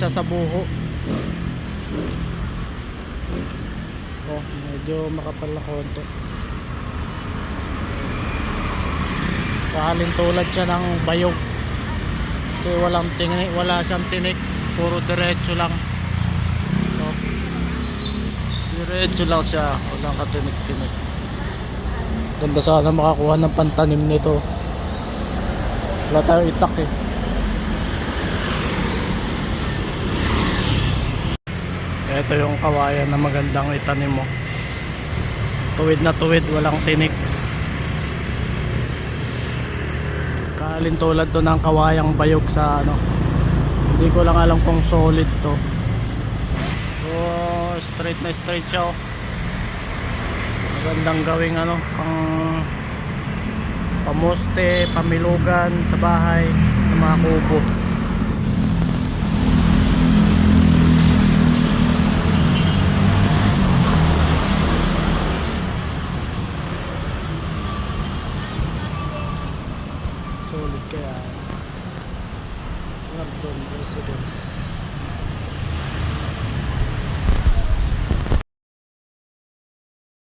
siya sa buho. Oh, medyo makapal na konti. Kahalin tulad siya ng bayog. Kasi walang tinik, wala siyang tinik, puro diretso lang. Oh, diretso lang siya, walang katinik-tinik. Ganda sana makakuha ng pantanim nito. Wala tayong itak eh. Ito yung kawayan na magandang itanim mo. Tuwid na tuwid, walang tinik. Kalin tulad to ng kawayang bayog sa ano. Hindi ko lang alam kung solid to. Oh, straight na straight siya oh. Magandang gawing ano, pang pamoste, pamilugan sa bahay ng mga kubo. Solid kaya Lagdon Residence.